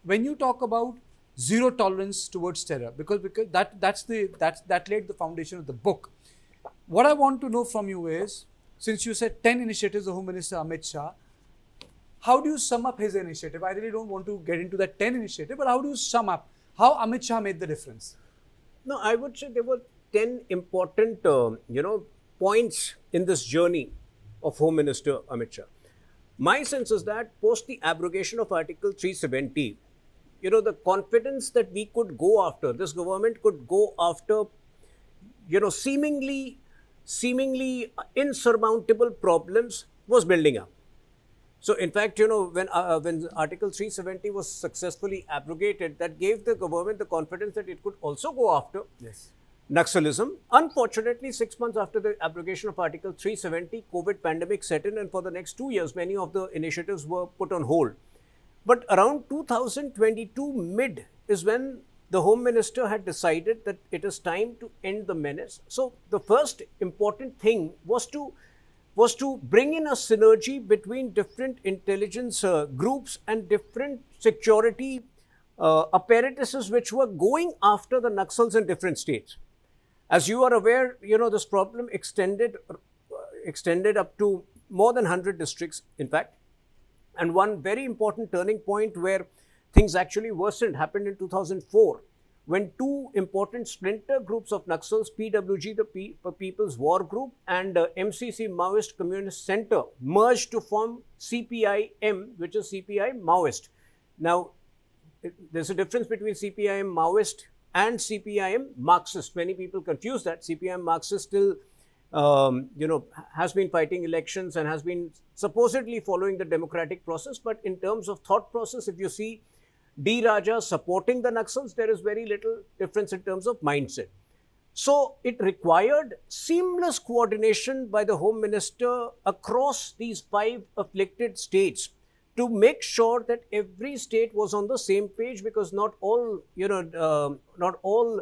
when you talk about zero tolerance towards terror, because that laid the foundation of the book. What I want to know from you is, since you said 10 initiatives of Home Minister Amit Shah, how do you sum up his initiative? I really don't want to get into that 10 initiative, but how do you sum up how Amit Shah made the difference? No, I would say there were 10 important, points in this journey of Home Minister Amit Shah. My sense is that post the abrogation of Article 370, the confidence that we could go after, this government could go after, seemingly insurmountable problems was building up. So, in fact, when Article 370 was successfully abrogated, that gave the government the confidence that it could also go after Naxalism. Unfortunately, 6 months after the abrogation of Article 370, COVID pandemic set in, and for the next 2 years, many of the initiatives were put on hold. But around 2022 mid is when the Home Minister had decided that it is time to end the menace. So, the first important thing was to bring in a synergy between different intelligence groups and different security apparatuses which were going after the Naxals in different states. As you are aware, this problem extended up to more than 100 districts, in fact. And one very important turning point where things actually worsened happened in 2004, when two important splinter groups of Naxals, PWG, the People's War Group, and MCC, Maoist Communist Center, merged to form CPIM, which is CPI Maoist. Now, there's a difference between CPIM Maoist and CPIM Marxist. Many people confuse that. CPIM Marxist still, has been fighting elections and has been supposedly following the democratic process. But in terms of thought process, if you see D. Raja supporting the Naxals, there is very little difference in terms of mindset. So, it required seamless coordination by the Home Minister across these 5 afflicted states to make sure that every state was on the same page, because not all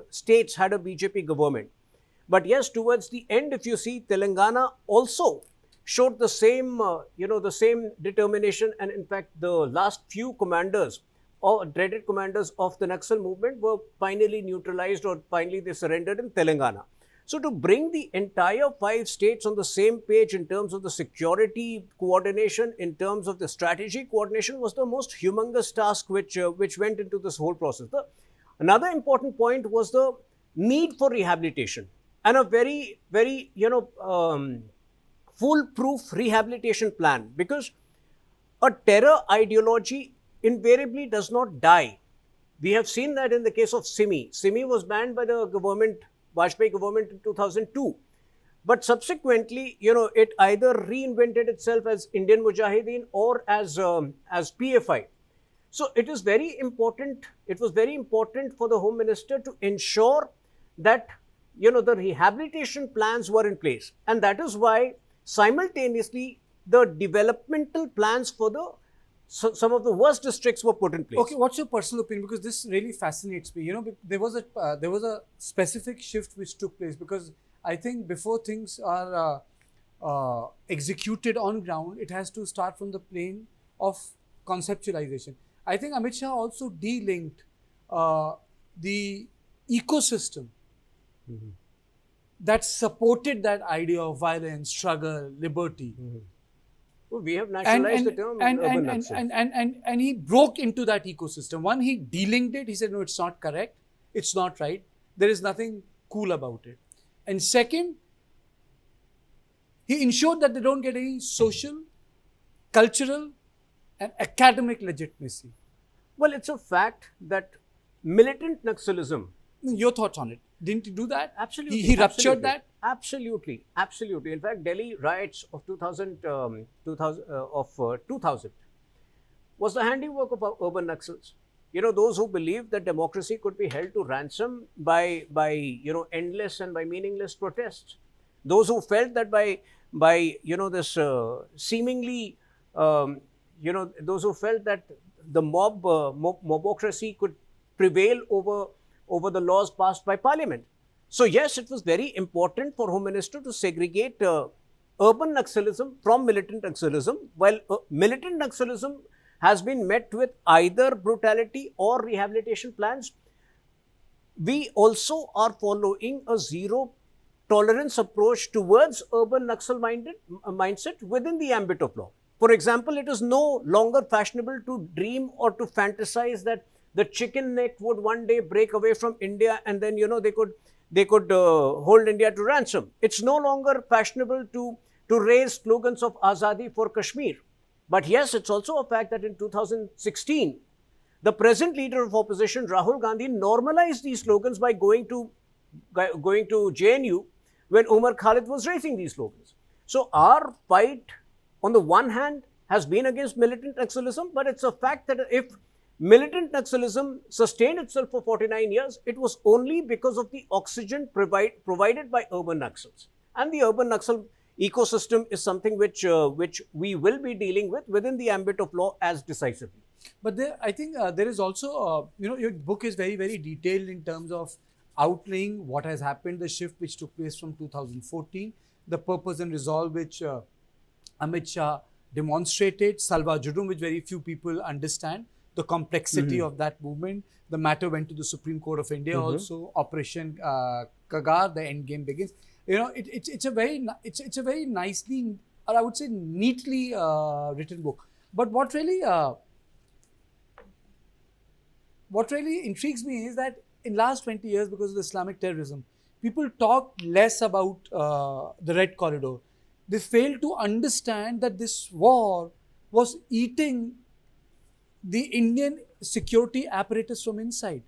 states had a BJP government. But yes, towards the end, if you see, Telangana also showed the same, the same determination. And in fact, the last few commanders or dreaded commanders of the Naxal movement were finally neutralized, or finally they surrendered in Telangana. So, to bring the entire 5 states on the same page in terms of the security coordination, in terms of the strategy coordination, was the most humongous task which went into this whole process. Another important point was the need for rehabilitation, and a very, very, foolproof rehabilitation plan, because a terror ideology invariably does not die. We have seen that in the case of Simi. Simi was banned by the Vajpayee government in 2002. But subsequently, it either reinvented itself as Indian Mujahideen or as PFI. So it is very important. It was very important for the Home Minister to ensure that, the rehabilitation plans were in place. And that is why simultaneously the developmental plans for some of the worst districts were put in place. Okay, what's your personal opinion? Because this really fascinates me. There was a specific shift which took place, because I think before things are executed on ground, it has to start from the plane of conceptualization. I think Amit Shah also de-linked the ecosystem that supported that idea of violence, struggle, liberty. Well, we have nationalized the term urban Naxal. And he broke into that ecosystem. One, he delinked it. He said, no, it's not correct. It's not right. There is nothing cool about it. And second, he ensured that they don't get any social, cultural, and academic legitimacy. Well, it's a fact that militant Naxalism. Your thoughts on it? Didn't he do that? Absolutely. He ruptured that? Absolutely. In fact, Delhi riots of 2000 was the handiwork of urban Naxals. Those who believed that democracy could be held to ransom by endless and by meaningless protests. Those who felt that by this seemingly, those who felt that the mobocracy could prevail over the laws passed by Parliament. So yes, it was very important for Home Minister to segregate urban Naxalism from militant Naxalism, while militant Naxalism has been met with either brutality or rehabilitation plans. We also are following a zero tolerance approach towards urban Naxal mindset within the ambit of law. For example, it is no longer fashionable to dream or to fantasize that the chicken neck would one day break away from India and then they could hold India to ransom. It's no longer fashionable to raise slogans of Azadi for Kashmir. But yes, it's also a fact that in 2016, the present leader of opposition, Rahul Gandhi, normalized these slogans by going to JNU when Umar Khalid was raising these slogans. So our fight, on the one hand, has been against militant Naxalism, but it's a fact that if militant Naxalism sustained itself for 49 years, it was only because of the oxygen provided by urban Naxals. And the urban Naxal ecosystem is something which we will be dealing with within the ambit of law as decisively. But I think there is also, your book is very, very detailed in terms of outlaying what has happened, the shift which took place from 2014, the purpose and resolve which Amit Shah demonstrated, Salva Judum, which very few people understand, the complexity of that movement. The matter went to the Supreme Court of India also, Operation Kagar, the end game begins. It's a very nicely, or I would say neatly written book. But what really intrigues me is that in last 20 years, because of Islamic terrorism, people talk less about the Red Corridor. They fail to understand that this war was eating the Indian security apparatus from inside.